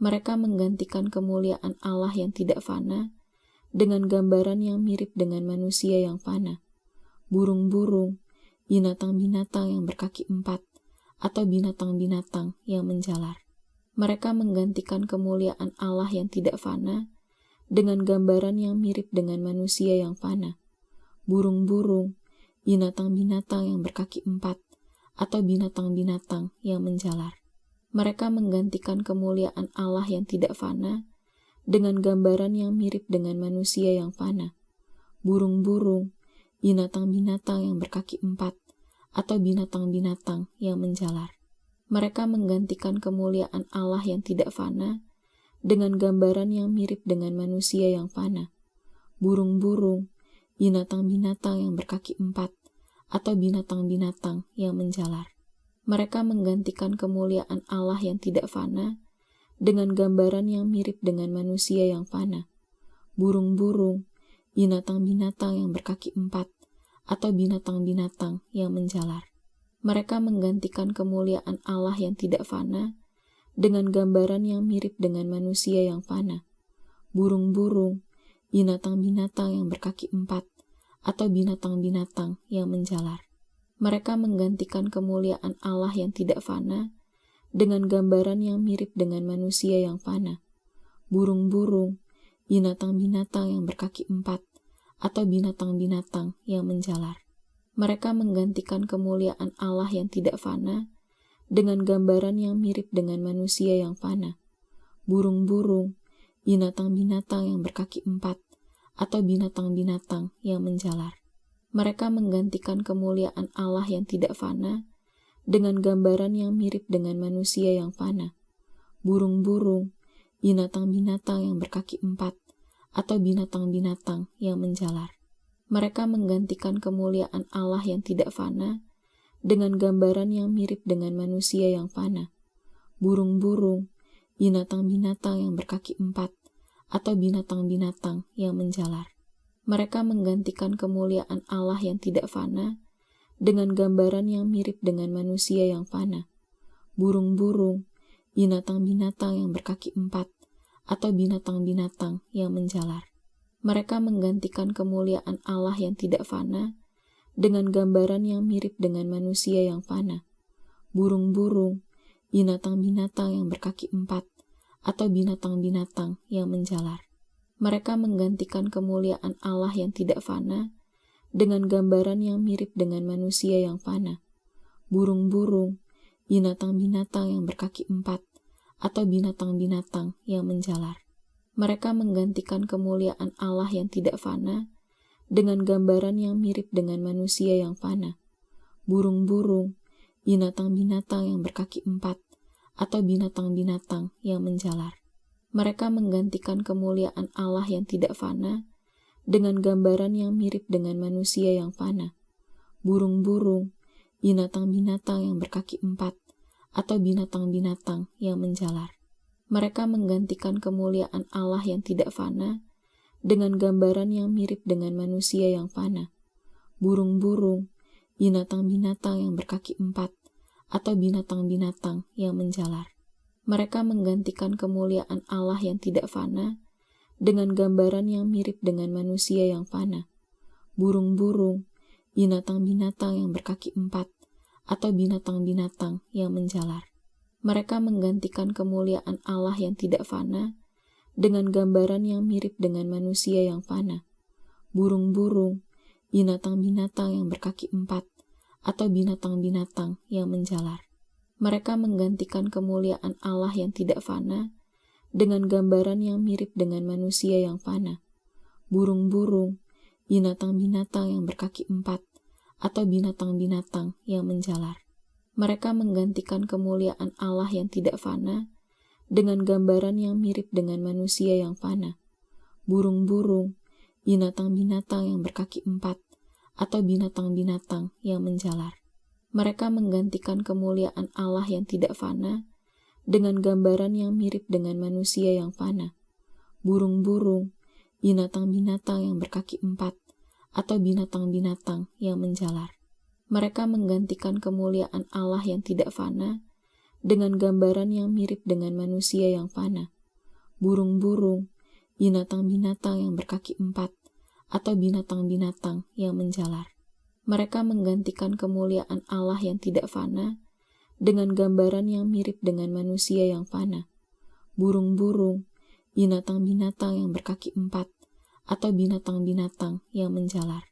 Mereka menggantikan kemuliaan Allah yang tidak fana dengan gambaran yang mirip dengan manusia yang fana, burung-burung, binatang-binatang yang berkaki empat, atau binatang-binatang yang menjalar. Mereka menggantikan kemuliaan Allah yang tidak fana dengan gambaran yang mirip dengan manusia yang fana, burung-burung, binatang-binatang yang berkaki empat, atau binatang-binatang yang menjalar. Mereka menggantikan kemuliaan Allah yang tidak fana dengan gambaran yang mirip dengan manusia yang fana, burung-burung, binatang-binatang yang berkaki empat, atau binatang-binatang yang menjalar. Mereka menggantikan kemuliaan Allah yang tidak fana dengan gambaran yang mirip dengan manusia yang fana, burung-burung, binatang-binatang yang berkaki empat, atau binatang-binatang yang menjalar. Mereka menggantikan kemuliaan Allah yang tidak fana dengan gambaran yang mirip dengan manusia yang fana, burung-burung, binatang-binatang yang berkaki empat, atau binatang-binatang yang menjalar. Mereka menggantikan kemuliaan Allah yang tidak fana dengan gambaran yang mirip dengan manusia yang fana, burung-burung, binatang-binatang yang berkaki empat, atau binatang-binatang yang menjalar. Mereka menggantikan kemuliaan Allah yang tidak fana dengan gambaran yang mirip dengan manusia yang fana, burung-burung, binatang-binatang yang berkaki empat, atau binatang-binatang yang menjalar. Mereka menggantikan kemuliaan Allah yang tidak fana dengan gambaran yang mirip dengan manusia yang fana, burung-burung, binatang-binatang yang berkaki empat, atau binatang-binatang yang menjalar. Mereka menggantikan kemuliaan Allah yang tidak fana dengan gambaran yang mirip dengan manusia yang fana, burung-burung, binatang-binatang yang berkaki empat, atau binatang-binatang yang menjalar. Mereka menggantikan kemuliaan Allah yang tidak fana dengan gambaran yang mirip dengan manusia yang fana, burung-burung, binatang-binatang yang berkaki empat, atau binatang-binatang yang menjalar. Mereka menggantikan kemuliaan Allah yang tidak fana dengan gambaran yang mirip dengan manusia yang fana, burung-burung, binatang-binatang yang berkaki empat, atau binatang-binatang yang menjalar. Mereka menggantikan kemuliaan Allah yang tidak fana dengan gambaran yang mirip dengan manusia yang fana, burung-burung, binatang-binatang yang berkaki empat, atau binatang-binatang yang menjalar. Mereka menggantikan kemuliaan Allah yang tidak fana dengan gambaran yang mirip dengan manusia yang fana, burung-burung, binatang-binatang yang berkaki empat, atau binatang-binatang yang menjalar. Mereka menggantikan kemuliaan Allah yang tidak fana dengan gambaran yang mirip dengan manusia yang fana, burung-burung, binatang-binatang yang berkaki empat, atau binatang-binatang yang menjalar. Mereka menggantikan kemuliaan Allah yang tidak fana dengan gambaran yang mirip dengan manusia yang fana, burung-burung, binatang-binatang yang berkaki empat, atau binatang-binatang yang menjalar. Mereka menggantikan kemuliaan Allah yang tidak fana dengan gambaran yang mirip dengan manusia yang fana, burung-burung, binatang-binatang yang berkaki empat, atau binatang-binatang yang menjalar. Mereka menggantikan kemuliaan Allah yang tidak fana dengan gambaran yang mirip dengan manusia yang fana, burung-burung, binatang-binatang yang berkaki empat, atau binatang-binatang yang menjalar. Mereka menggantikan kemuliaan Allah yang tidak fana dengan gambaran yang mirip dengan manusia yang fana, burung-burung, binatang-binatang yang berkaki empat, atau binatang-binatang yang menjalar. Mereka menggantikan kemuliaan Allah yang tidak fana dengan gambaran yang mirip dengan manusia yang fana, burung-burung, binatang-binatang yang berkaki empat, atau binatang-binatang yang menjalar. Mereka menggantikan kemuliaan Allah yang tidak fana dengan gambaran yang mirip dengan manusia yang fana, burung-burung, binatang-binatang yang berkaki empat, atau binatang-binatang yang menjalar. Mereka menggantikan kemuliaan Allah yang tidak fana dengan gambaran yang mirip dengan manusia yang fana, burung-burung, binatang-binatang yang berkaki empat, atau binatang-binatang yang menjalar. Mereka menggantikan kemuliaan Allah yang tidak fana dengan gambaran yang mirip dengan manusia yang fana, burung-burung, binatang-binatang yang berkaki 4, atau binatang-binatang yang menjalar. Mereka menggantikan kemuliaan Allah yang tidak fana dengan gambaran yang mirip dengan manusia yang fana, burung-burung, binatang-binatang yang berkaki 4, atau binatang-binatang yang menjalar.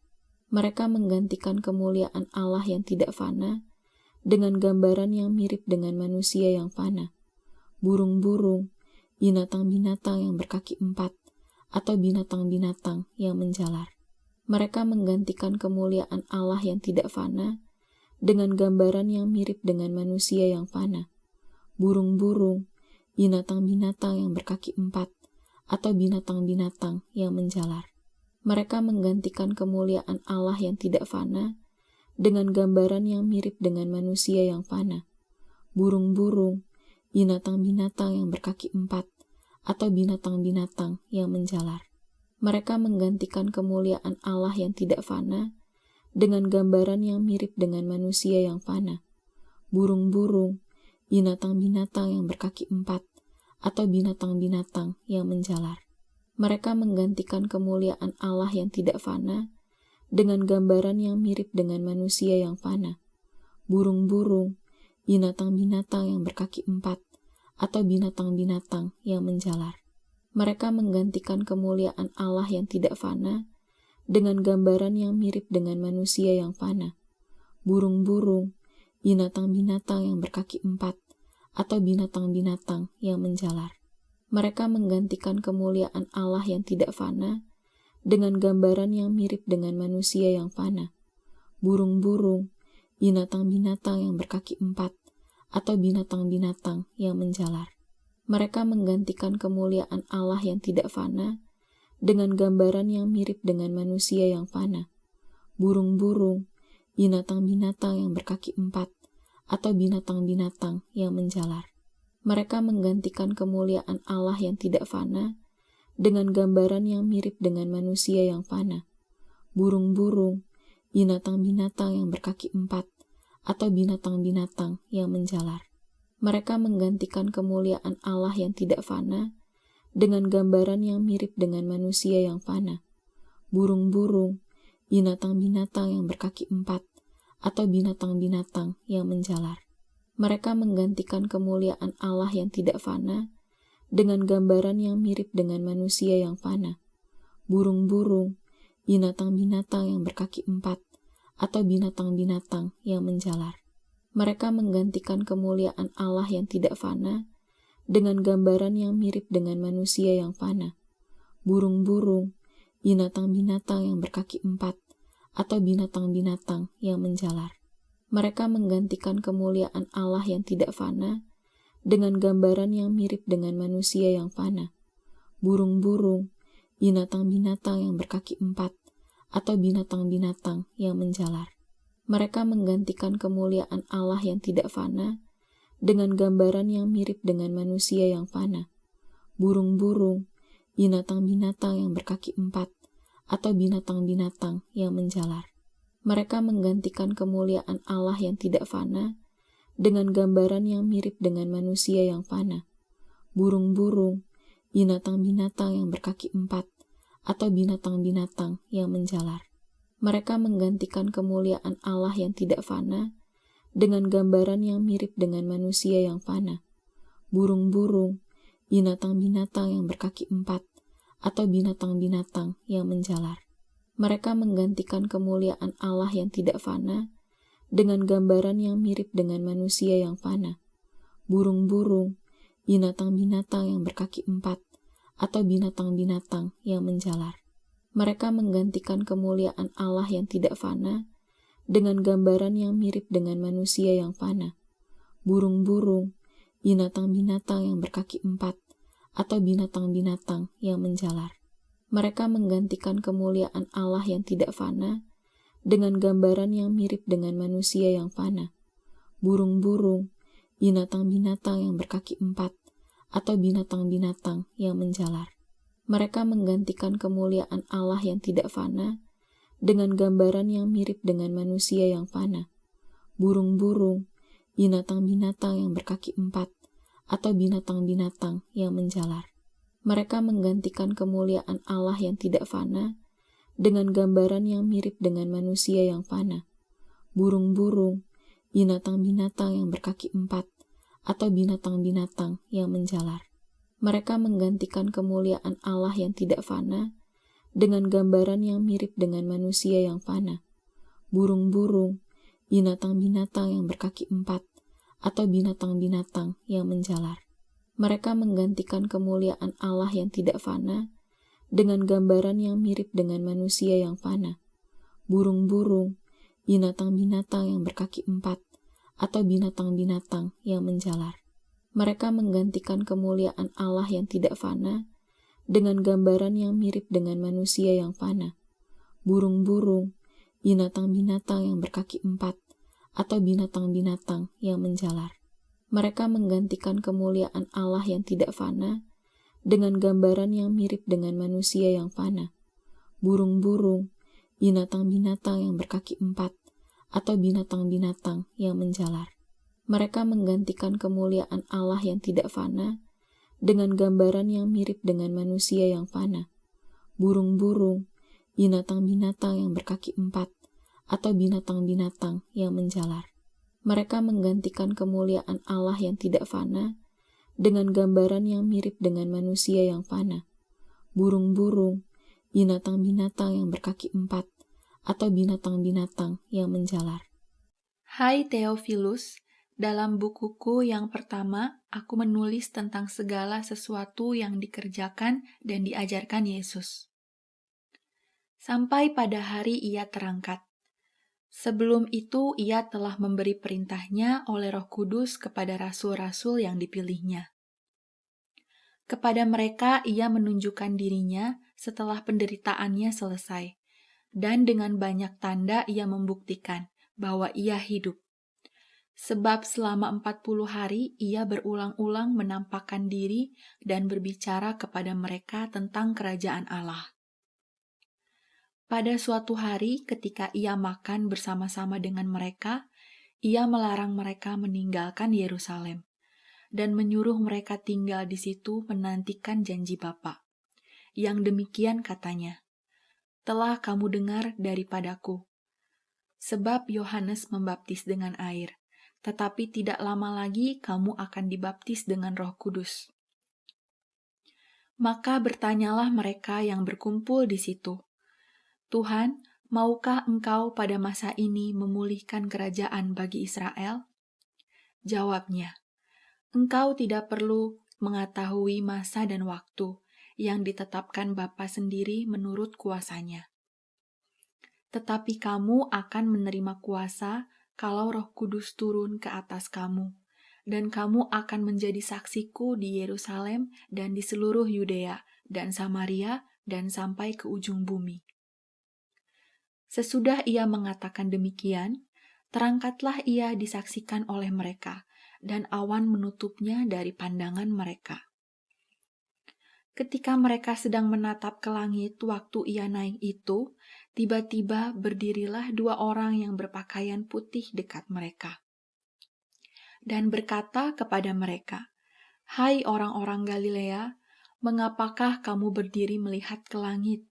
Mereka menggantikan kemuliaan Allah yang tidak fana dengan gambaran yang mirip dengan manusia yang fana, burung-burung, binatang-binatang yang berkaki 4, atau binatang-binatang yang menjalar. Mereka menggantikan kemuliaan Allah yang tidak fana dengan gambaran yang mirip dengan manusia yang fana, burung-burung, binatang-binatang yang berkaki 4, atau binatang-binatang yang menjalar. Mereka menggantikan kemuliaan Allah yang tidak fana dengan gambaran yang mirip dengan manusia yang fana, burung-burung, binatang-binatang yang berkaki 4, atau binatang-binatang yang menjalar. Mereka menggantikan kemuliaan Allah yang tidak fana dengan gambaran yang mirip dengan manusia yang fana, burung-burung, binatang-binatang yang berkaki 4, atau binatang-binatang yang menjalar. Mereka menggantikan kemuliaan Allah yang tidak fana dengan gambaran yang mirip dengan manusia yang fana, burung-burung, binatang-binatang yang berkaki 4, atau binatang-binatang yang menjalar. Mereka menggantikan kemuliaan Allah yang tidak fana dengan gambaran yang mirip dengan manusia yang fana, burung-burung, binatang-binatang yang berkaki 4, atau binatang-binatang yang menjalar. Mereka menggantikan kemuliaan Allah yang tidak fana dengan gambaran yang mirip dengan manusia yang fana, burung-burung, binatang-binatang yang berkaki 4, atau binatang-binatang yang menjalar. Mereka menggantikan kemuliaan Allah yang tidak fana dengan gambaran yang mirip dengan manusia yang fana, burung-burung, binatang-binatang yang berkaki 4, atau binatang-binatang yang menjalar. Mereka menggantikan kemuliaan Allah yang tidak fana dengan gambaran yang mirip dengan manusia yang fana, burung-burung, binatang-binatang yang berkaki 4, atau binatang-binatang yang menjalar. Mereka menggantikan kemuliaan Allah yang tidak fana dengan gambaran yang mirip dengan manusia yang fana, burung-burung, binatang-binatang yang berkaki 4, atau binatang-binatang yang menjalar. Mereka menggantikan kemuliaan Allah yang tidak fana dengan gambaran yang mirip dengan manusia yang fana, burung-burung, binatang-binatang yang berkaki 4, atau binatang-binatang yang menjalar. Mereka menggantikan kemuliaan Allah yang tidak fana dengan gambaran yang mirip dengan manusia yang fana, burung-burung, binatang-binatang yang berkaki 4, atau binatang-binatang yang menjalar. Mereka menggantikan kemuliaan Allah yang tidak fana dengan gambaran yang mirip dengan manusia yang fana, burung-burung, binatang-binatang yang berkaki 4, atau binatang-binatang yang menjalar. Mereka menggantikan kemuliaan Allah yang tidak fana dengan gambaran yang mirip dengan manusia yang fana, burung-burung, binatang-binatang yang berkaki 4, atau binatang-binatang yang menjalar. Mereka menggantikan kemuliaan Allah yang tidak fana dengan gambaran yang mirip dengan manusia yang fana, burung-burung, binatang-binatang yang berkaki 4, atau binatang-binatang yang menjalar. Mereka menggantikan kemuliaan Allah yang tidak fana dengan gambaran yang mirip dengan manusia yang fana, burung-burung, binatang-binatang yang berkaki 4, atau binatang-binatang yang menjalar. Mereka menggantikan kemuliaan Allah yang tidak fana dengan gambaran yang mirip dengan manusia yang fana, burung-burung, binatang-binatang yang berkaki 4, atau binatang-binatang yang menjalar. Mereka menggantikan kemuliaan Allah yang tidak fana dengan gambaran yang mirip dengan manusia yang fana, burung-burung, binatang-binatang yang berkaki 4, atau binatang-binatang yang menjalar. Mereka menggantikan kemuliaan Allah yang tidak fana dengan gambaran yang mirip dengan manusia yang fana, burung-burung, binatang-binatang yang berkaki 4, atau binatang-binatang yang menjalar. Mereka menggantikan kemuliaan Allah yang tidak fana dengan gambaran yang mirip dengan manusia yang fana, burung-burung, binatang-binatang yang berkaki 4, atau binatang-binatang yang menjalar. Mereka menggantikan kemuliaan Allah yang tidak fana dengan gambaran yang mirip dengan manusia yang fana, burung-burung, binatang-binatang yang berkaki 4, atau binatang-binatang yang menjalar. Mereka menggantikan kemuliaan Allah yang tidak fana dengan gambaran yang mirip dengan manusia yang fana, burung-burung, binatang-binatang yang berkaki 4, atau binatang-binatang yang menjalar. Mereka menggantikan kemuliaan Allah yang tidak fana dengan gambaran yang mirip dengan manusia yang fana, burung-burung, binatang-binatang yang berkaki 4, atau binatang-binatang yang menjalar. Mereka menggantikan kemuliaan Allah yang tidak fana dengan gambaran yang mirip dengan manusia yang fana, burung-burung, binatang-binatang yang berkaki 4, atau binatang-binatang yang menjalar. Mereka menggantikan kemuliaan Allah yang tidak fana dengan gambaran yang mirip dengan manusia yang fana, burung-burung, binatang-binatang yang berkaki 4, atau binatang-binatang yang menjalar. Mereka menggantikan kemuliaan Allah yang tidak fana dengan gambaran yang mirip dengan manusia yang fana, burung-burung, binatang-binatang yang berkaki 4, atau binatang-binatang yang menjalar. Mereka menggantikan kemuliaan Allah yang tidak fana dengan gambaran yang mirip dengan manusia yang fana, burung-burung, binatang-binatang yang berkaki 4, atau binatang-binatang yang menjalar. Hai Theophilus, dalam bukuku yang pertama, aku menulis tentang segala sesuatu yang dikerjakan dan diajarkan Yesus. Sampai pada hari ia terangkat. Sebelum itu, ia telah memberi perintahnya oleh Roh Kudus kepada rasul-rasul yang dipilihnya. Kepada mereka ia menunjukkan dirinya setelah penderitaannya selesai, dan dengan banyak tanda ia membuktikan bahwa ia hidup. Sebab selama 40 hari ia berulang-ulang menampakkan diri dan berbicara kepada mereka tentang kerajaan Allah. Pada suatu hari ketika ia makan bersama-sama dengan mereka, ia melarang mereka meninggalkan Yerusalem dan menyuruh mereka tinggal di situ menantikan janji Bapa. Yang demikian katanya, "Telah kamu dengar daripadaku. Sebab Yohanes membaptis dengan air, tetapi tidak lama lagi kamu akan dibaptis dengan Roh Kudus." Maka bertanyalah mereka yang berkumpul di situ, "Tuhan, maukah Engkau pada masa ini memulihkan kerajaan bagi Israel?" Jawabnya, "Engkau tidak perlu mengetahui masa dan waktu yang ditetapkan Bapa sendiri menurut kuasanya. Tetapi kamu akan menerima kuasa kalau Roh Kudus turun ke atas kamu, dan kamu akan menjadi saksiku di Yerusalem dan di seluruh Yudea dan Samaria dan sampai ke ujung bumi." Sesudah ia mengatakan demikian, terangkatlah ia disaksikan oleh mereka, dan awan menutupnya dari pandangan mereka. Ketika mereka sedang menatap ke langit waktu ia naik itu, tiba-tiba berdirilah 2 orang yang berpakaian putih dekat mereka, dan berkata kepada mereka, "Hai orang-orang Galilea, mengapakah kamu berdiri melihat ke langit?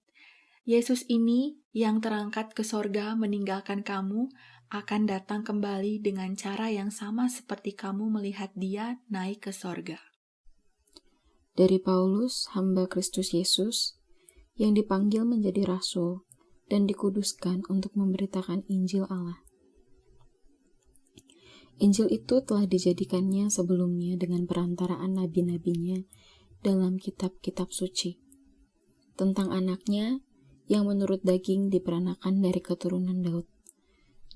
Yesus ini yang terangkat ke sorga meninggalkan kamu akan datang kembali dengan cara yang sama seperti kamu melihat dia naik ke sorga." Dari Paulus, hamba Kristus Yesus, yang dipanggil menjadi rasul dan dikuduskan untuk memberitakan Injil Allah. Injil itu telah dijadikannya sebelumnya dengan perantaraan nabi-nabinya dalam kitab-kitab suci, tentang anaknya yang menurut daging diperanakan dari keturunan Daud,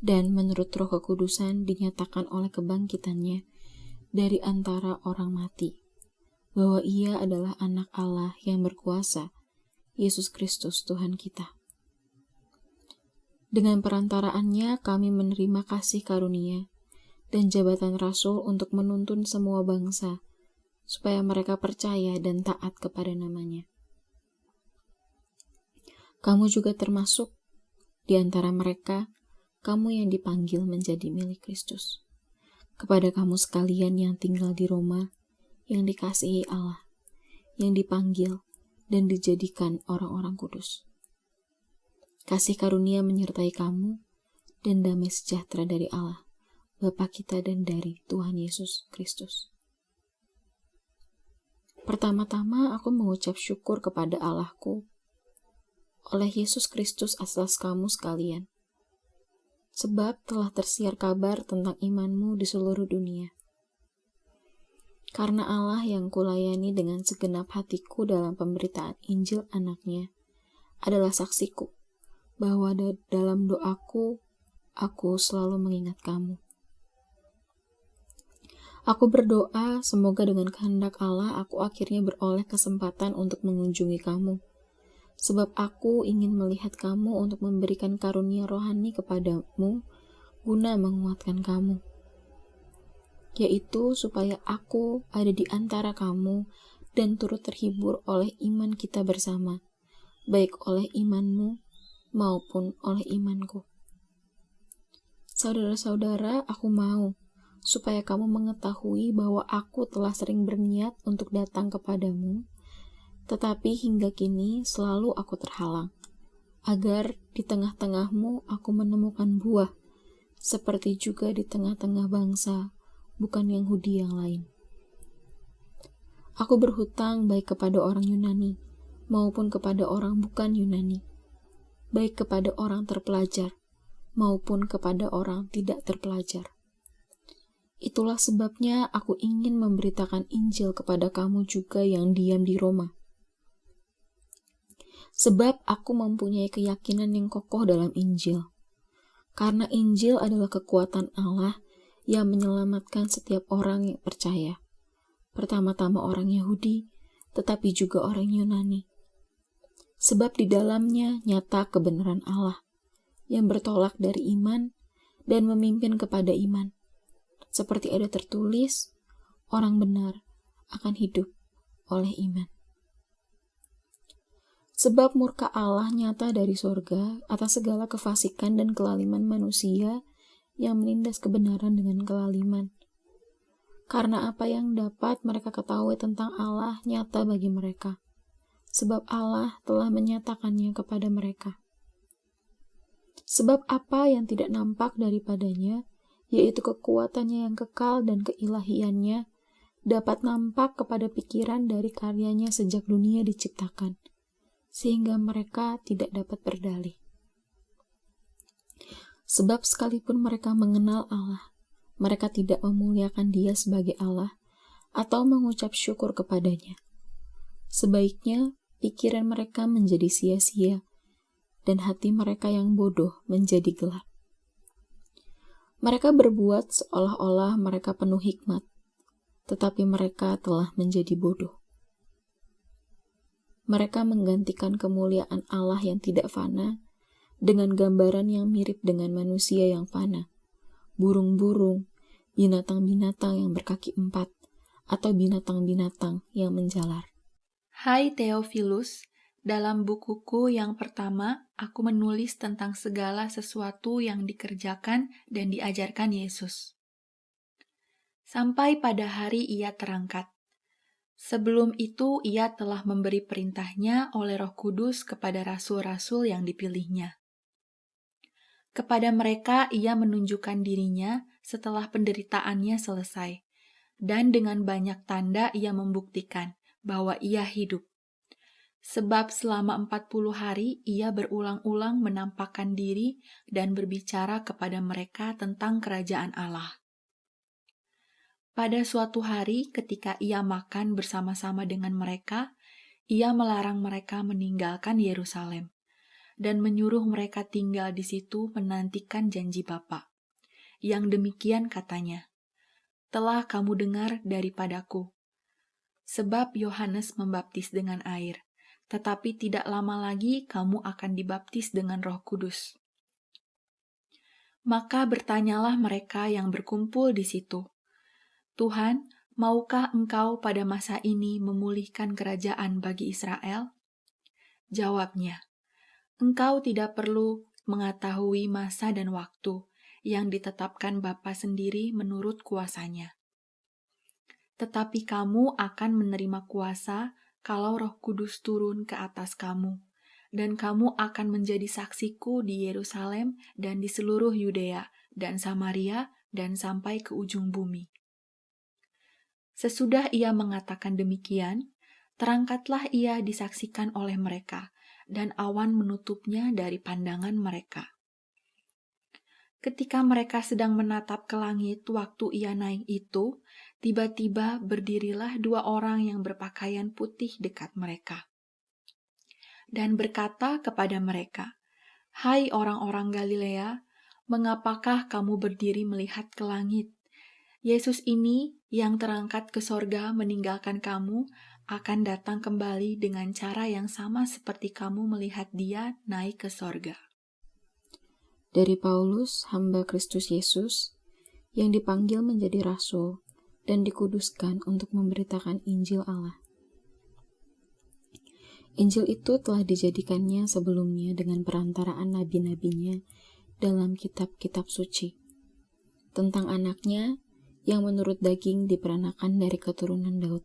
dan menurut Roh Kekudusan dinyatakan oleh kebangkitannya dari antara orang mati, bahwa ia adalah anak Allah yang berkuasa, Yesus Kristus Tuhan kita. Dengan perantaraannya kami menerima kasih karunia dan jabatan rasul untuk menuntun semua bangsa, supaya mereka percaya dan taat kepada namanya. Kamu juga termasuk di antara mereka, kamu yang dipanggil menjadi milik Kristus. kepada kamu sekalian yang tinggal di Roma, yang dikasihi Allah, yang dipanggil dan dijadikan orang-orang kudus. Kasih karunia menyertai kamu dan damai sejahtera dari Allah, Bapa kita dan dari Tuhan Yesus Kristus. Pertama-tama aku mengucap syukur kepada Allahku oleh Yesus Kristus atas kamu sekalian, sebab telah tersiar kabar tentang imanmu di seluruh dunia. Karena Allah yang kulayani dengan segenap hatiku dalam pemberitaan Injil anaknya adalah saksiku, bahwa dalam doaku, aku selalu mengingat kamu. Aku berdoa semoga dengan kehendak Allah aku akhirnya beroleh kesempatan untuk mengunjungi kamu, sebab aku ingin melihat kamu untuk memberikan karunia rohani kepadamu guna menguatkan kamu, yaitu supaya aku ada di antara kamu dan turut terhibur oleh iman kita bersama, baik oleh imanmu maupun oleh imanku. Saudara-saudara, aku mau supaya kamu mengetahui bahwa aku telah sering berniat untuk datang kepadamu, tetapi hingga kini selalu aku terhalang, agar di tengah-tengahmu aku menemukan buah, seperti juga di tengah-tengah bangsa, bukan Yahudi yang lain. Aku berhutang baik kepada orang Yunani, maupun kepada orang bukan Yunani, baik kepada orang terpelajar, maupun kepada orang tidak terpelajar. Itulah sebabnya aku ingin memberitakan Injil kepada kamu juga yang diam di Roma. Sebab aku mempunyai keyakinan yang kokoh dalam Injil. Karena Injil adalah kekuatan Allah yang menyelamatkan setiap orang yang percaya. Pertama-tama orang Yahudi, tetapi juga orang Yunani. Sebab di dalamnya nyata kebenaran Allah, yang bertolak dari iman dan memimpin kepada iman. Seperti ada tertulis, orang benar akan hidup oleh iman. Sebab murka Allah nyata dari sorga atas segala kefasikan dan kelaliman manusia yang menindas kebenaran dengan kelaliman. Karena apa yang dapat mereka ketahui tentang Allah nyata bagi mereka, sebab Allah telah menyatakannya kepada mereka. Sebab apa yang tidak nampak daripadanya, yaitu kekuatannya yang kekal dan keilahiannya, dapat nampak kepada pikiran dari karyanya sejak dunia diciptakan, sehingga mereka tidak dapat berdalih. Sebab sekalipun mereka mengenal Allah, mereka tidak memuliakan Dia sebagai Allah atau mengucap syukur kepadanya. Sebaiknya pikiran mereka menjadi sia-sia, dan hati mereka yang bodoh menjadi gelap. Mereka berbuat seolah-olah mereka penuh hikmat, tetapi mereka telah menjadi bodoh. Mereka menggantikan kemuliaan Allah yang tidak fana dengan gambaran yang mirip dengan manusia yang fana, burung-burung, binatang-binatang yang berkaki 4, atau binatang-binatang yang menjalar. Hai Theophilus, dalam bukuku yang pertama, aku menulis tentang segala sesuatu yang dikerjakan dan diajarkan Yesus. Sampai pada hari Ia terangkat. Sebelum itu, Ia telah memberi perintahnya oleh Roh Kudus kepada rasul-rasul yang dipilihnya. Kepada mereka Ia menunjukkan dirinya setelah penderitaannya selesai, dan dengan banyak tanda Ia membuktikan bahwa Ia hidup. Sebab selama 40 hari Ia berulang-ulang menampakkan diri dan berbicara kepada mereka tentang kerajaan Allah. Pada suatu hari ketika Ia makan bersama-sama dengan mereka, Ia melarang mereka meninggalkan Yerusalem dan menyuruh mereka tinggal di situ menantikan janji Bapa. Yang demikian katanya, "Telah kamu dengar daripadaku. Sebab Yohanes membaptis dengan air, tetapi tidak lama lagi kamu akan dibaptis dengan Roh Kudus." Maka bertanyalah mereka yang berkumpul di situ, "Tuhan, maukah Engkau pada masa ini memulihkan kerajaan bagi Israel?" Jawabnya, "Engkau tidak perlu mengetahui masa dan waktu yang ditetapkan Bapa sendiri menurut kuasanya. Tetapi kamu akan menerima kuasa kalau Roh Kudus turun ke atas kamu, dan kamu akan menjadi saksiku di Yerusalem dan di seluruh Yudea dan Samaria dan sampai ke ujung bumi." Sesudah ia mengatakan demikian, terangkatlah ia disaksikan oleh mereka, dan awan menutupnya dari pandangan mereka. Ketika mereka sedang menatap ke langit waktu ia naik itu, tiba-tiba berdirilah 2 orang yang berpakaian putih dekat mereka, dan berkata kepada mereka, "Hai orang-orang Galilea, mengapakah kamu berdiri melihat ke langit? Yesus ini yang terangkat ke sorga meninggalkan kamu akan datang kembali dengan cara yang sama seperti kamu melihat dia naik ke sorga." Dari Paulus, hamba Kristus Yesus, yang dipanggil menjadi rasul dan dikuduskan untuk memberitakan Injil Allah. Injil itu telah dijadikannya sebelumnya dengan perantaraan nabi-nabinya dalam kitab-kitab suci, tentang anaknya yang menurut daging diperanakan dari keturunan Daud,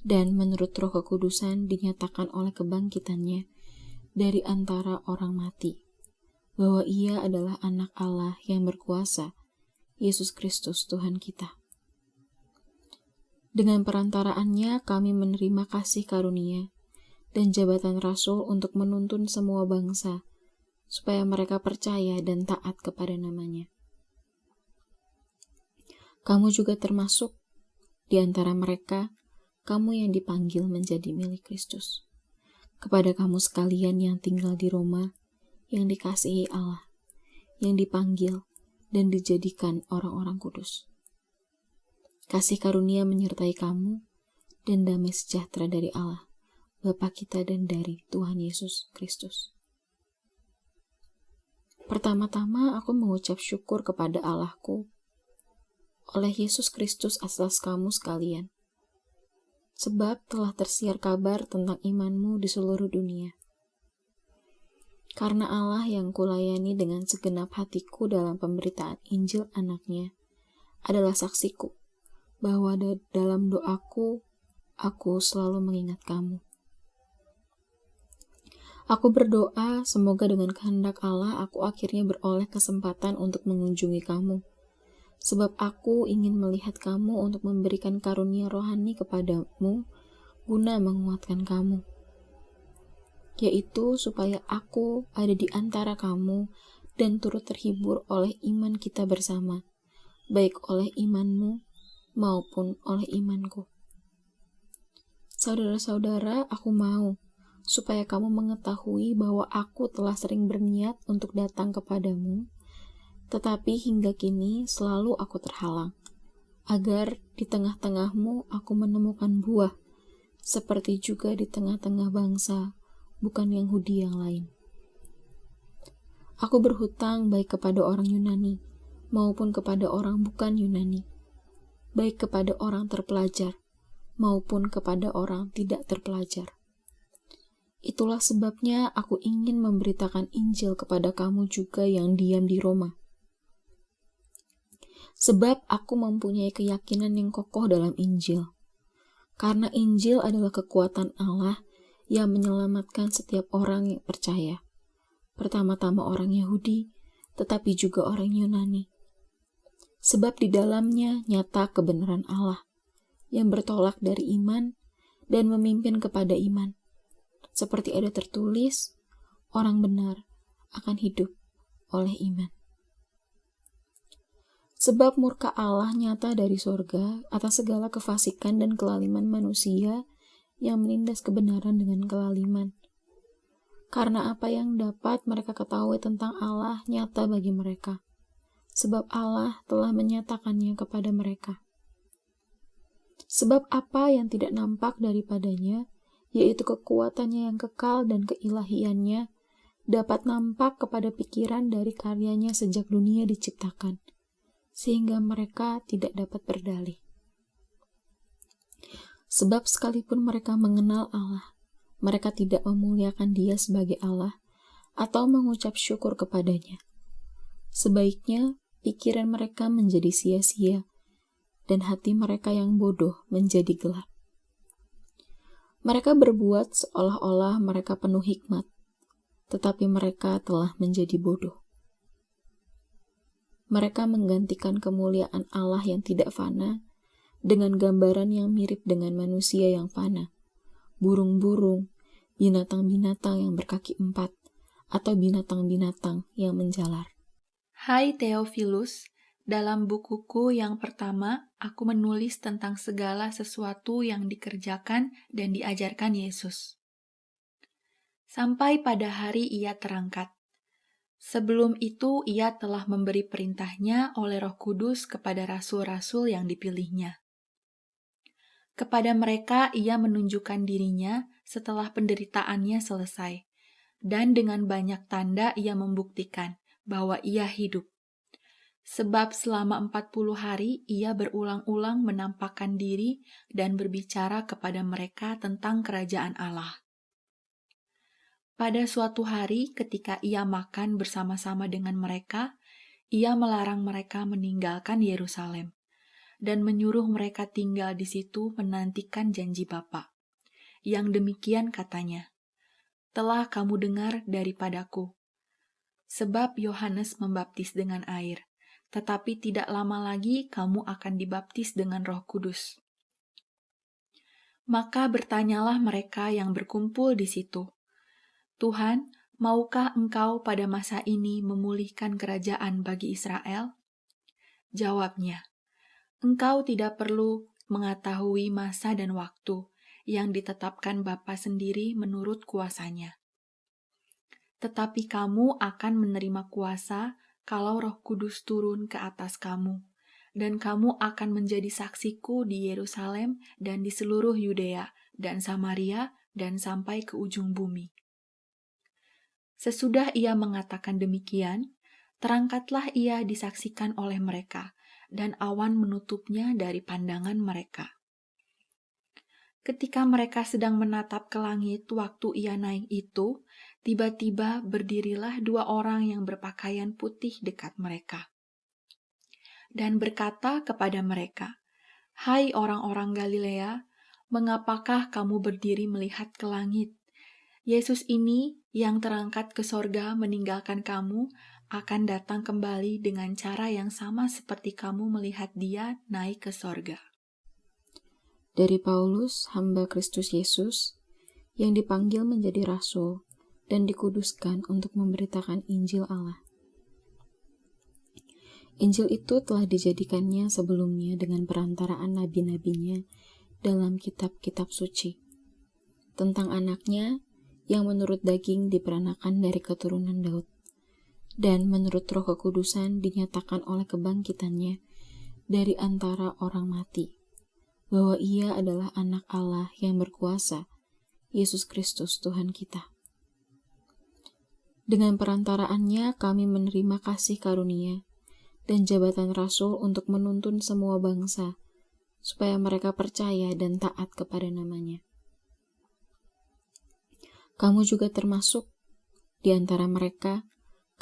dan menurut Roh Kekudusan dinyatakan oleh kebangkitannya dari antara orang mati, bahwa ia adalah anak Allah yang berkuasa, Yesus Kristus Tuhan kita. Dengan perantaraannya kami menerima kasih karunia dan jabatan rasul untuk menuntun semua bangsa, supaya mereka percaya dan taat kepada namanya. Kamu juga termasuk di antara mereka, kamu yang dipanggil menjadi milik Kristus. Kepada kamu sekalian yang tinggal di Roma, yang dikasihi Allah, yang dipanggil dan dijadikan orang-orang kudus. Kasih karunia menyertai kamu, dan damai sejahtera dari Allah, Bapa kita dan dari Tuhan Yesus Kristus. Pertama-tama aku mengucap syukur kepada Allahku oleh Yesus Kristus atas kamu sekalian, sebab telah tersiar kabar tentang imanmu di seluruh dunia. Karena Allah yang kulayani dengan segenap hatiku dalam pemberitaan Injil anaknya adalah saksiku, bahwa dalam doaku, aku selalu mengingat kamu. Aku berdoa semoga dengan kehendak Allah aku akhirnya beroleh kesempatan untuk mengunjungi kamu, sebab aku ingin melihat kamu untuk memberikan karunia rohani kepadamu guna menguatkan kamu, yaitu supaya aku ada di antara kamu dan turut terhibur oleh iman kita bersama, baik oleh imanmu maupun oleh imanku. Saudara-saudara, aku mau supaya kamu mengetahui bahwa aku telah sering berniat untuk datang kepadamu, tetapi hingga kini selalu aku terhalang, agar di tengah-tengahmu aku menemukan buah, seperti juga di tengah-tengah bangsa, bukan Yahudi yang lain. Aku berhutang baik kepada orang Yunani, maupun kepada orang bukan Yunani, baik kepada orang terpelajar, maupun kepada orang tidak terpelajar. Itulah sebabnya aku ingin memberitakan Injil kepada kamu juga yang diam di Roma. Sebab aku mempunyai keyakinan yang kokoh dalam Injil. Karena Injil adalah kekuatan Allah yang menyelamatkan setiap orang yang percaya. Pertama-tama orang Yahudi, tetapi juga orang Yunani. Sebab di dalamnya nyata kebenaran Allah, yang bertolak dari iman dan memimpin kepada iman. Seperti ada tertulis, orang benar akan hidup oleh iman. Sebab murka Allah nyata dari sorga atas segala kefasikan dan kelaliman manusia yang menindas kebenaran dengan kelaliman. Karena apa yang dapat mereka ketahui tentang Allah nyata bagi mereka, sebab Allah telah menyatakannya kepada mereka. Sebab apa yang tidak nampak daripadanya, yaitu kekuatannya yang kekal dan keilahiannya, dapat nampak kepada pikiran dari karyanya sejak dunia diciptakan, sehingga mereka tidak dapat berdalih. Sebab sekalipun mereka mengenal Allah, mereka tidak memuliakan Dia sebagai Allah atau mengucap syukur kepadanya. Sebaiknya pikiran mereka menjadi sia-sia, dan hati mereka yang bodoh menjadi gelap. Mereka berbuat seolah-olah mereka penuh hikmat, tetapi mereka telah menjadi bodoh. Mereka menggantikan kemuliaan Allah yang tidak fana dengan gambaran yang mirip dengan manusia yang fana, burung-burung, binatang-binatang yang berkaki 4, atau binatang-binatang yang menjalar. Hai Theophilus, dalam bukuku yang pertama, aku menulis tentang segala sesuatu yang dikerjakan dan diajarkan Yesus. Sampai pada hari ia terangkat. Sebelum itu ia telah memberi perintahnya oleh Roh Kudus kepada rasul-rasul yang dipilihnya. Kepada mereka ia menunjukkan dirinya setelah penderitaannya selesai, dan dengan banyak tanda ia membuktikan bahwa ia hidup. Sebab selama 40 hari ia berulang-ulang menampakkan diri dan berbicara kepada mereka tentang kerajaan Allah. Pada suatu hari ketika ia makan bersama-sama dengan mereka, ia melarang mereka meninggalkan Yerusalem dan menyuruh mereka tinggal di situ menantikan janji Bapa. Yang demikian katanya, "Telah kamu dengar daripadaku. Sebab Yohanes membaptis dengan air, tetapi tidak lama lagi kamu akan dibaptis dengan Roh Kudus." Maka bertanyalah mereka yang berkumpul di situ, "Tuhan, maukah Engkau pada masa ini memulihkan kerajaan bagi Israel?" Jawabnya, "Engkau tidak perlu mengetahui masa dan waktu yang ditetapkan Bapa sendiri menurut kuasanya. Tetapi kamu akan menerima kuasa kalau Roh Kudus turun ke atas kamu, dan kamu akan menjadi saksiku di Yerusalem dan di seluruh Yudea dan Samaria dan sampai ke ujung bumi." Sesudah ia mengatakan demikian, terangkatlah ia disaksikan oleh mereka, dan awan menutupnya dari pandangan mereka. Ketika mereka sedang menatap ke langit waktu ia naik itu, tiba-tiba berdirilah 2 orang yang berpakaian putih dekat mereka, dan berkata kepada mereka, "Hai orang-orang Galilea, mengapakah kamu berdiri melihat ke langit? Yesus ini yang terangkat ke sorga meninggalkan kamu akan datang kembali dengan cara yang sama seperti kamu melihat dia naik ke sorga." Dari Paulus, hamba Kristus Yesus, yang dipanggil menjadi rasul dan dikuduskan untuk memberitakan Injil Allah. Injil itu telah dijadikannya sebelumnya dengan perantaraan nabi-nabinya dalam kitab-kitab suci, tentang anaknya yang menurut daging diperanakan dari keturunan Daud, dan menurut Roh Kekudusan dinyatakan oleh kebangkitannya dari antara orang mati, bahwa ia adalah anak Allah yang berkuasa, Yesus Kristus Tuhan kita. Dengan perantaraannya kami menerima kasih karunia dan jabatan rasul untuk menuntun semua bangsa, supaya mereka percaya dan taat kepada namanya. Kamu juga termasuk di antara mereka,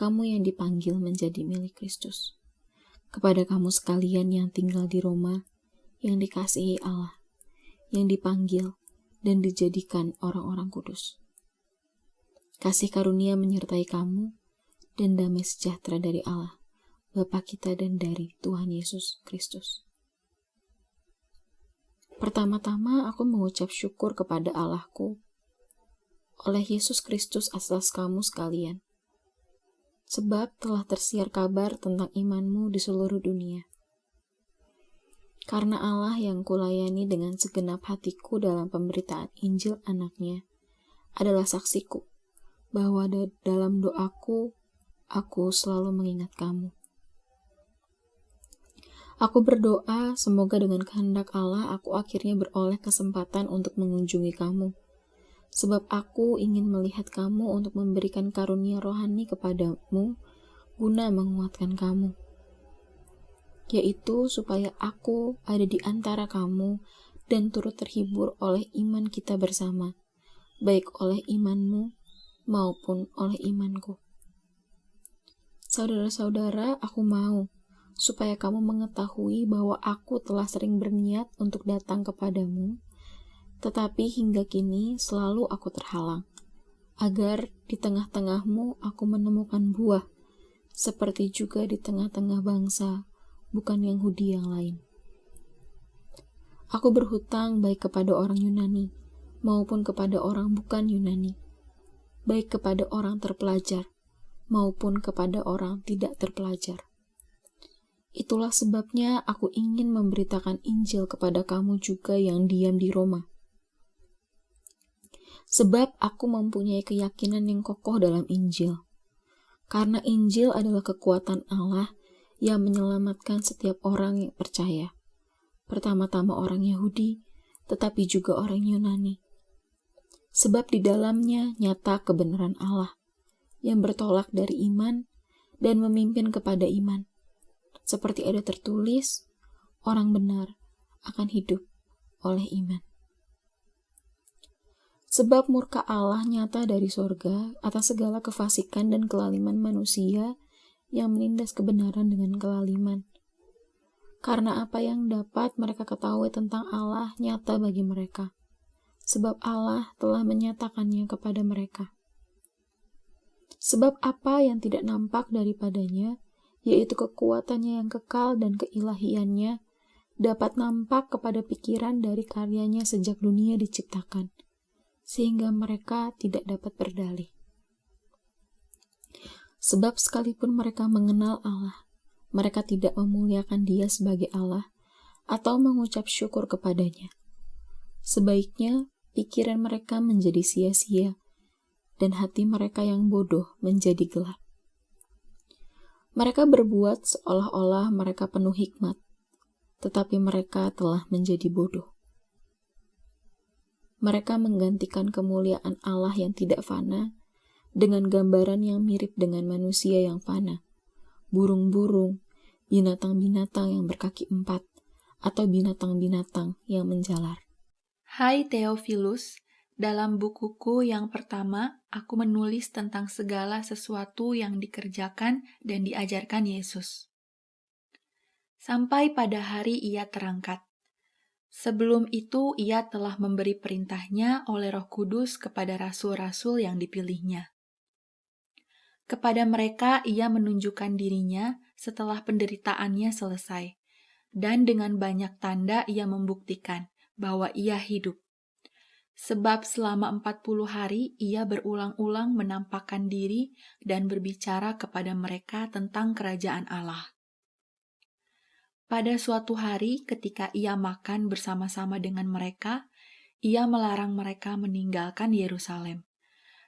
kamu yang dipanggil menjadi milik Kristus. Kepada kamu sekalian yang tinggal di Roma, yang dikasihi Allah, yang dipanggil dan dijadikan orang-orang kudus. Kasih karunia menyertai kamu, dan damai sejahtera dari Allah, Bapa kita dan dari Tuhan Yesus Kristus. Pertama-tama aku mengucap syukur kepada Allahku oleh Yesus Kristus atas kamu sekalian, sebab telah tersiar kabar tentang imanmu di seluruh dunia. Karena Allah yang kulayani dengan segenap hatiku dalam pemberitaan Injil anaknya adalah saksiku, bahwa dalam doaku, aku selalu mengingat kamu. Aku berdoa semoga dengan kehendak Allah aku akhirnya beroleh kesempatan untuk mengunjungi kamu, sebab aku ingin melihat kamu untuk memberikan karunia rohani kepadamu guna menguatkan kamu, yaitu supaya aku ada di antara kamu dan turut terhibur oleh iman kita bersama, baik oleh imanmu maupun oleh imanku. Saudara-saudara, aku mau supaya kamu mengetahui bahwa aku telah sering berniat untuk datang kepadamu, tetapi hingga kini selalu aku terhalang, agar di tengah-tengahmu aku menemukan buah, seperti juga di tengah-tengah bangsa, bukan Yahudi yang lain. Aku berhutang baik kepada orang Yunani, maupun kepada orang bukan Yunani, baik kepada orang terpelajar, maupun kepada orang tidak terpelajar. Itulah sebabnya aku ingin memberitakan Injil kepada kamu juga yang diam di Roma. Sebab aku mempunyai keyakinan yang kokoh dalam Injil. Karena Injil adalah kekuatan Allah yang menyelamatkan setiap orang yang percaya. Pertama-tama orang Yahudi, tetapi juga orang Yunani. Sebab di dalamnya nyata kebenaran Allah, yang bertolak dari iman dan memimpin kepada iman. Seperti ada tertulis, orang benar akan hidup oleh iman. Sebab murka Allah nyata dari sorga atas segala kefasikan dan kelaliman manusia yang menindas kebenaran dengan kelaliman. Karena apa yang dapat mereka ketahui tentang Allah nyata bagi mereka, sebab Allah telah menyatakannya kepada mereka. Sebab apa yang tidak nampak daripadanya, yaitu kekuatannya yang kekal dan keilahiannya, dapat nampak kepada pikiran dari karyanya sejak dunia diciptakan, sehingga mereka tidak dapat berdalih. Sebab sekalipun mereka mengenal Allah, mereka tidak memuliakan Dia sebagai Allah atau mengucap syukur kepadanya. Sebaiknya pikiran mereka menjadi sia-sia dan hati mereka yang bodoh menjadi gelap. Mereka berbuat seolah-olah mereka penuh hikmat, tetapi mereka telah menjadi bodoh. Mereka menggantikan kemuliaan Allah yang tidak fana dengan gambaran yang mirip dengan manusia yang fana, burung-burung, binatang-binatang yang berkaki 4, atau binatang-binatang yang menjalar. Hai Theophilus, dalam bukuku yang pertama, aku menulis tentang segala sesuatu yang dikerjakan dan diajarkan Yesus. Sampai pada hari Ia terangkat. Sebelum itu, Ia telah memberi perintahnya oleh Roh Kudus kepada rasul-rasul yang dipilihnya. Kepada mereka Ia menunjukkan dirinya setelah penderitaannya selesai, dan dengan banyak tanda Ia membuktikan bahwa Ia hidup. Sebab selama 40 hari Ia berulang-ulang menampakkan diri dan berbicara kepada mereka tentang kerajaan Allah. Pada suatu hari ketika Ia makan bersama-sama dengan mereka, Ia melarang mereka meninggalkan Yerusalem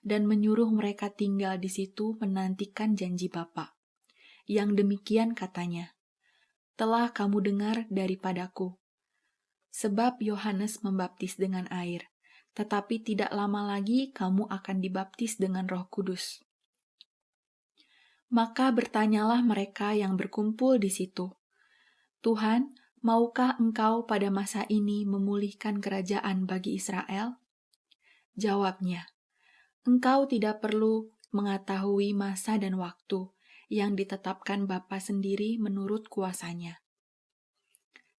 dan menyuruh mereka tinggal di situ menantikan janji Bapa. Yang demikian katanya, "Telah kamu dengar daripadaku. Sebab Yohanes membaptis dengan air, tetapi tidak lama lagi kamu akan dibaptis dengan Roh Kudus." Maka bertanyalah mereka yang berkumpul di situ, "Tuhan, maukah Engkau pada masa ini memulihkan kerajaan bagi Israel?" Jawabnya, "Engkau tidak perlu mengetahui masa dan waktu yang ditetapkan Bapa sendiri menurut kuasanya.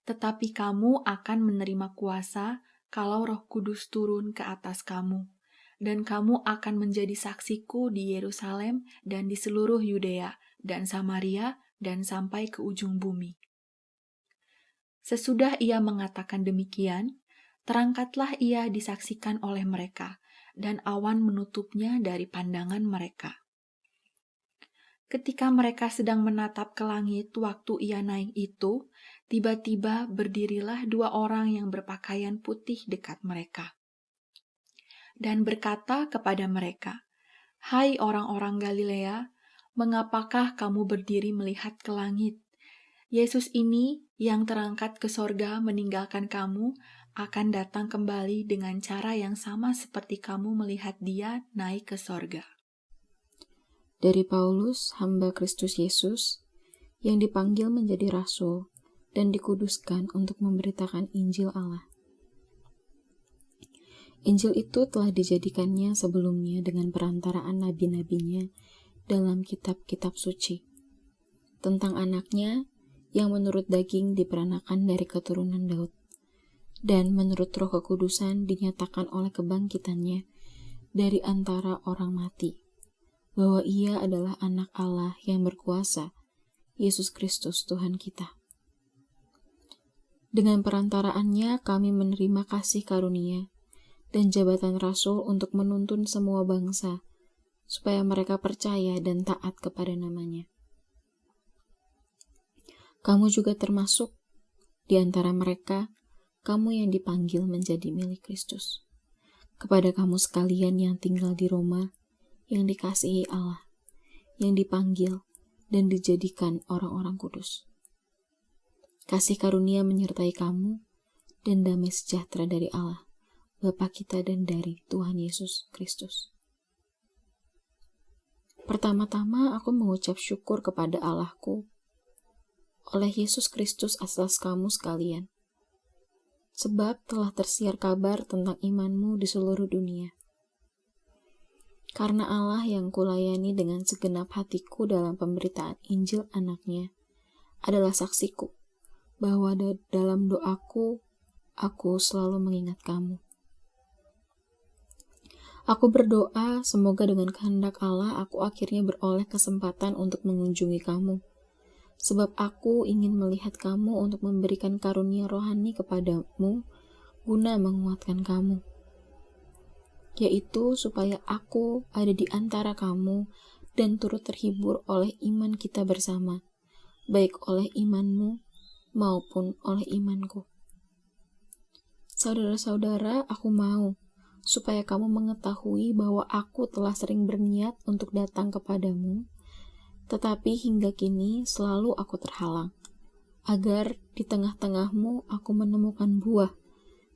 Tetapi kamu akan menerima kuasa kalau Roh Kudus turun ke atas kamu, dan kamu akan menjadi saksiku di Yerusalem dan di seluruh Yudea dan Samaria dan sampai ke ujung bumi." Sesudah Ia mengatakan demikian, terangkatlah Ia disaksikan oleh mereka, dan awan menutupnya dari pandangan mereka. Ketika mereka sedang menatap ke langit waktu Ia naik itu, tiba-tiba berdirilah 2 orang yang berpakaian putih dekat mereka, dan berkata kepada mereka, "Hai orang-orang Galilea, mengapakah kamu berdiri melihat ke langit? Yesus ini yang terangkat ke sorga meninggalkan kamu akan datang kembali dengan cara yang sama seperti kamu melihat Dia naik ke sorga." Dari Paulus, hamba Kristus Yesus, yang dipanggil menjadi rasul dan dikuduskan untuk memberitakan Injil Allah. Injil itu telah dijadikannya sebelumnya dengan perantaraan nabi-nabinya dalam kitab-kitab suci, tentang anaknya yang menurut daging diperanakan dari keturunan Daud, dan menurut Roh Kekudusan dinyatakan oleh kebangkitannya dari antara orang mati, bahwa ia adalah anak Allah yang berkuasa, Yesus Kristus Tuhan kita. Dengan perantaraannya kami menerima kasih karunia dan jabatan rasul untuk menuntun semua bangsa, supaya mereka percaya dan taat kepada namanya. Kamu juga termasuk di antara mereka, kamu yang dipanggil menjadi milik Kristus. Kepada kamu sekalian yang tinggal di Roma, yang dikasihi Allah, yang dipanggil dan dijadikan orang-orang kudus. Kasih karunia menyertai kamu, dan damai sejahtera dari Allah, Bapa kita dan dari Tuhan Yesus Kristus. Pertama-tama aku mengucap syukur kepada Allahku oleh Yesus Kristus atas kamu sekalian, sebab telah tersiar kabar tentang imanmu di seluruh dunia. Karena Allah yang kulayani dengan segenap hatiku dalam pemberitaan Injil anaknya adalah saksiku, bahwa dalam doaku, aku selalu mengingat kamu. Aku berdoa semoga dengan kehendak Allah aku akhirnya beroleh kesempatan untuk mengunjungi kamu, sebab aku ingin melihat kamu untuk memberikan karunia rohani kepadamu guna menguatkan kamu, yaitu supaya aku ada di antara kamu dan turut terhibur oleh iman kita bersama, baik oleh imanmu maupun oleh imanku. Saudara-saudara, aku mau supaya kamu mengetahui bahwa aku telah sering berniat untuk datang kepadamu, tetapi hingga kini selalu aku terhalang, agar di tengah-tengahmu aku menemukan buah,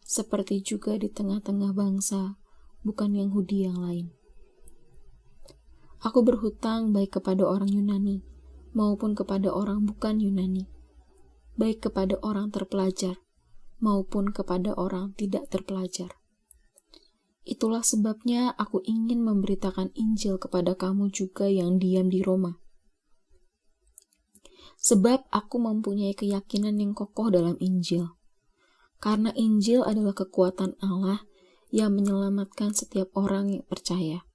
seperti juga di tengah-tengah bangsa, bukan Yahudi yang lain. Aku berhutang baik kepada orang Yunani, maupun kepada orang bukan Yunani, baik kepada orang terpelajar, maupun kepada orang tidak terpelajar. Itulah sebabnya aku ingin memberitakan Injil kepada kamu juga yang diam di Roma. Sebab aku mempunyai keyakinan yang kokoh dalam Injil. Karena Injil adalah kekuatan Allah yang menyelamatkan setiap orang yang percaya.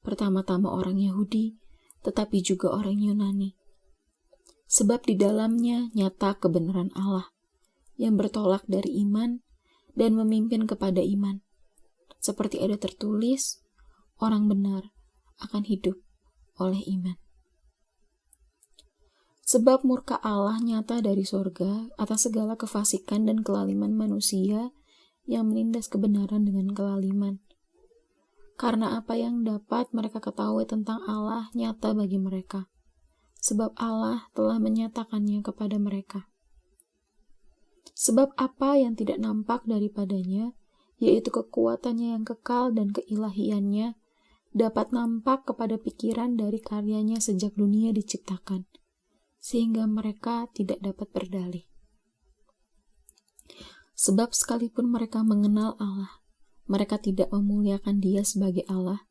Pertama-tama orang Yahudi, tetapi juga orang Yunani. Sebab di dalamnya nyata kebenaran Allah, yang bertolak dari iman dan memimpin kepada iman. Seperti ada tertulis, orang benar akan hidup oleh iman. Sebab murka Allah nyata dari sorga atas segala kefasikan dan kelaliman manusia yang menindas kebenaran dengan kelaliman. Karena apa yang dapat mereka ketahui tentang Allah nyata bagi mereka, sebab Allah telah menyatakannya kepada mereka. Sebab apa yang tidak nampak daripadanya, yaitu kekuatannya yang kekal dan keilahiannya, dapat nampak kepada pikiran dari karyanya sejak dunia diciptakan, sehingga mereka tidak dapat berdalih. Sebab sekalipun mereka mengenal Allah, mereka tidak memuliakan Dia sebagai Allah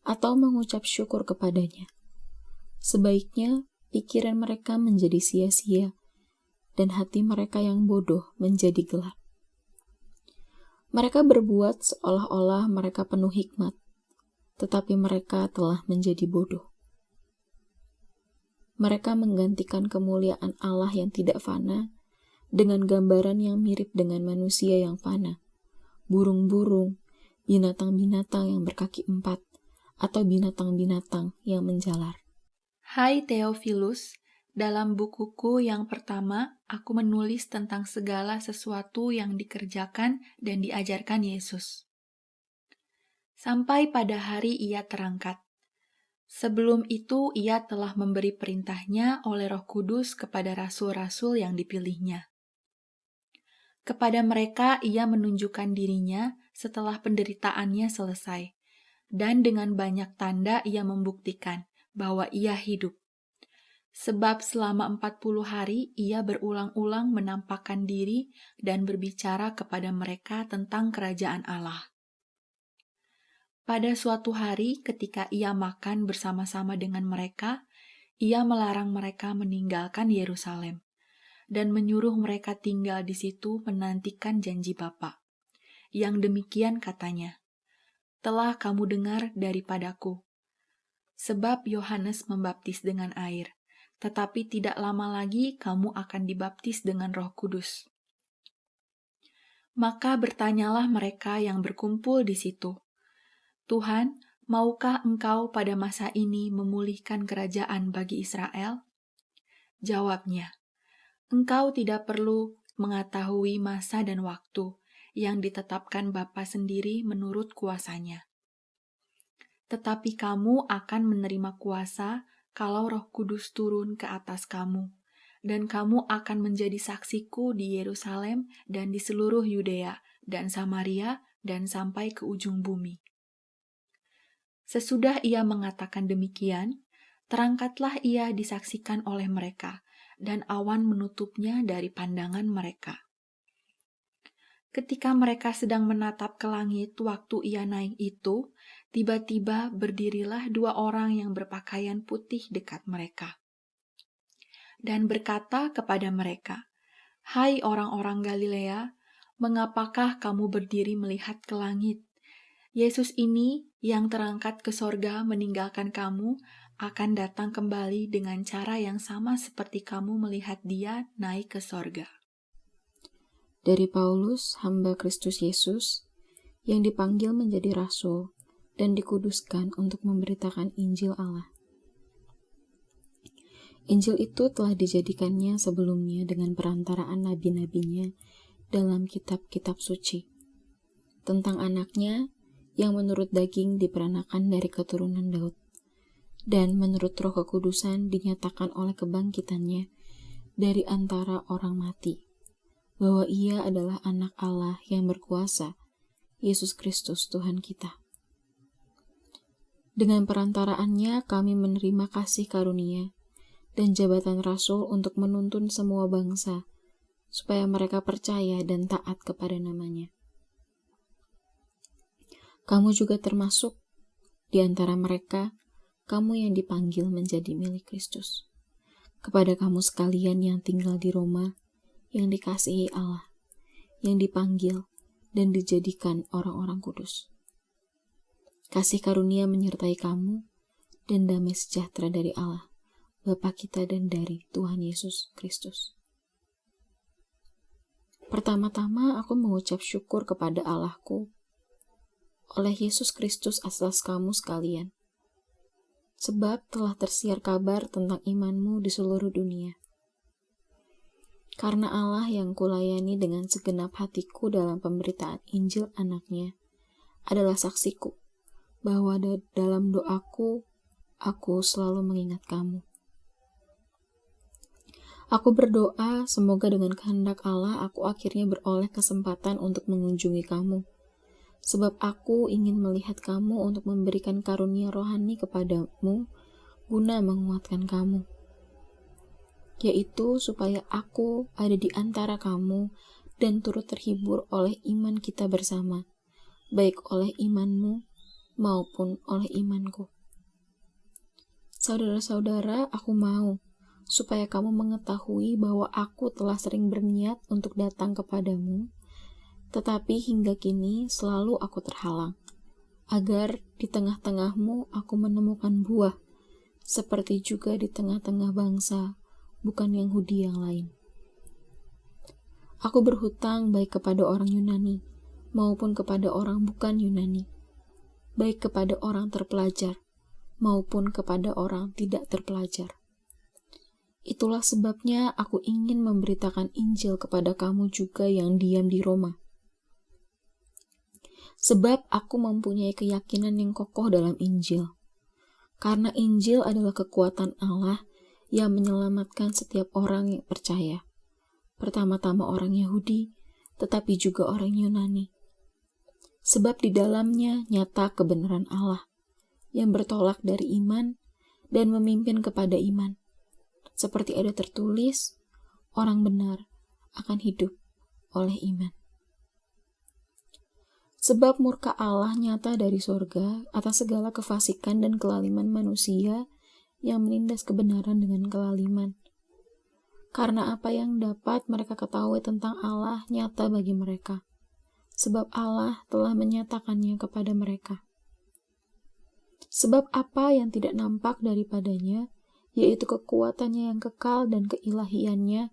atau mengucap syukur kepadanya. Sebaiknya pikiran mereka menjadi sia-sia dan hati mereka yang bodoh menjadi gelap. Mereka berbuat seolah-olah mereka penuh hikmat, tetapi mereka telah menjadi bodoh. Mereka menggantikan kemuliaan Allah yang tidak fana dengan gambaran yang mirip dengan manusia yang fana, burung-burung, binatang-binatang yang berkaki 4, atau binatang-binatang yang menjalar. Hai Theophilus, dalam bukuku yang pertama, aku menulis tentang segala sesuatu yang dikerjakan dan diajarkan Yesus. Sampai pada hari Ia terangkat. Sebelum itu, Ia telah memberi perintahnya oleh Roh Kudus kepada rasul-rasul yang dipilihnya. Kepada mereka Ia menunjukkan dirinya setelah penderitaannya selesai, dan dengan banyak tanda Ia membuktikan bahwa Ia hidup. Sebab selama 40 hari Ia berulang-ulang menampakkan diri dan berbicara kepada mereka tentang kerajaan Allah. Pada suatu hari ketika Ia makan bersama-sama dengan mereka, Ia melarang mereka meninggalkan Yerusalem dan menyuruh mereka tinggal di situ menantikan janji Bapa. Yang demikian katanya, "Telah kamu dengar daripadaku, sebab Yohanes membaptis dengan air, tetapi tidak lama lagi kamu akan dibaptis dengan Roh Kudus." Maka bertanyalah mereka yang berkumpul di situ, "Tuhan, maukah Engkau pada masa ini memulihkan kerajaan bagi Israel?" Jawabnya, "Engkau tidak perlu mengetahui masa dan waktu yang ditetapkan Bapa sendiri menurut kuasanya. Tetapi kamu akan menerima kuasa kalau Roh Kudus turun ke atas kamu, dan kamu akan menjadi saksiku di Yerusalem dan di seluruh Yudea dan Samaria dan sampai ke ujung bumi." Sesudah ia mengatakan demikian, terangkatlah ia disaksikan oleh mereka, dan awan menutupnya dari pandangan mereka. Ketika mereka sedang menatap ke langit waktu ia naik itu, tiba-tiba berdirilah 2 orang yang berpakaian putih dekat mereka, dan berkata kepada mereka, "Hai orang-orang Galilea, mengapakah kamu berdiri melihat ke langit? Yesus ini yang terangkat ke sorga meninggalkan kamu akan datang kembali dengan cara yang sama seperti kamu melihat dia naik ke sorga." Dari Paulus, hamba Kristus Yesus, yang dipanggil menjadi rasul dan dikuduskan untuk memberitakan Injil Allah. Injil itu telah dijadikannya sebelumnya dengan perantaraan nabi-nabinya dalam kitab-kitab suci, tentang anaknya yang menurut daging diperanakan dari keturunan Daud, dan menurut Roh Kekudusan dinyatakan oleh kebangkitannya dari antara orang mati, bahwa ia adalah anak Allah yang berkuasa, Yesus Kristus Tuhan kita. Dengan perantaraannya kami menerima kasih karunia dan jabatan rasul untuk menuntun semua bangsa, supaya mereka percaya dan taat kepada namanya. Kamu juga termasuk di antara mereka, kamu yang dipanggil menjadi milik Kristus. Kepada kamu sekalian yang tinggal di Roma, yang dikasihi Allah, yang dipanggil dan dijadikan orang-orang kudus. Kasih karunia menyertai kamu, dan damai sejahtera dari Allah, Bapa kita dan dari Tuhan Yesus Kristus. Pertama-tama aku mengucap syukur kepada Allahku oleh Yesus Kristus atas kamu sekalian, sebab telah tersiar kabar tentang imanmu di seluruh dunia. Karena Allah yang kulayani dengan segenap hatiku dalam pemberitaan Injil anaknya adalah saksiku, bahwa dalam doaku, aku selalu mengingat kamu. Aku berdoa semoga dengan kehendak Allah aku akhirnya beroleh kesempatan untuk mengunjungi kamu, sebab aku ingin melihat kamu untuk memberikan karunia rohani kepadamu guna menguatkan kamu, yaitu supaya aku ada di antara kamu dan turut terhibur oleh iman kita bersama, baik oleh imanmu maupun oleh imanku. Saudara-saudara, aku mau supaya kamu mengetahui bahwa aku telah sering berniat untuk datang kepadamu, tetapi hingga kini selalu aku terhalang, agar di tengah-tengahmu aku menemukan buah, seperti juga di tengah-tengah bangsa bukan Yahudi yang lain. Aku berhutang baik kepada orang Yunani maupun kepada orang bukan Yunani, baik kepada orang terpelajar maupun kepada orang tidak terpelajar. Itulah sebabnya aku ingin memberitakan Injil kepada kamu juga yang diam di Roma. Sebab aku mempunyai keyakinan yang kokoh dalam Injil, karena Injil adalah kekuatan Allah yang menyelamatkan setiap orang yang percaya, pertama-tama orang Yahudi, tetapi juga orang Yunani. Sebab di dalamnya nyata kebenaran Allah, yang bertolak dari iman dan memimpin kepada iman. Seperti ada tertulis, orang benar akan hidup oleh iman. Sebab murka Allah nyata dari sorga atas segala kefasikan dan kelaliman manusia yang menindas kebenaran dengan kelaliman. Karena apa yang dapat mereka ketahui tentang Allah nyata bagi mereka, sebab Allah telah menyatakannya kepada mereka. Sebab apa yang tidak nampak daripadanya, yaitu kekuatannya yang kekal dan keilahiannya,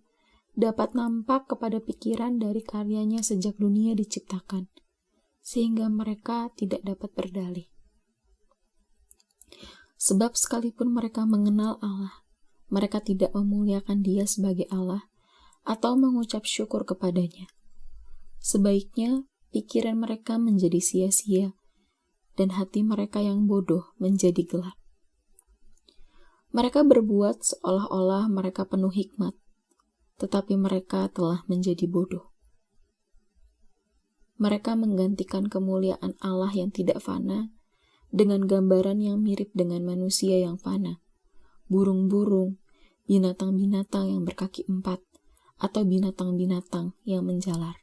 dapat nampak kepada pikiran dari karyanya sejak dunia diciptakan, sehingga mereka tidak dapat berdalih. Sebab sekalipun mereka mengenal Allah, mereka tidak memuliakan Dia sebagai Allah atau mengucap syukur kepadanya. Sebaiknya pikiran mereka menjadi sia-sia, dan hati mereka yang bodoh menjadi gelap. Mereka berbuat seolah-olah mereka penuh hikmat, tetapi mereka telah menjadi bodoh. Mereka menggantikan kemuliaan Allah yang tidak fana dengan gambaran yang mirip dengan manusia yang fana, burung-burung, binatang-binatang yang berkaki 4, atau binatang-binatang yang menjalar.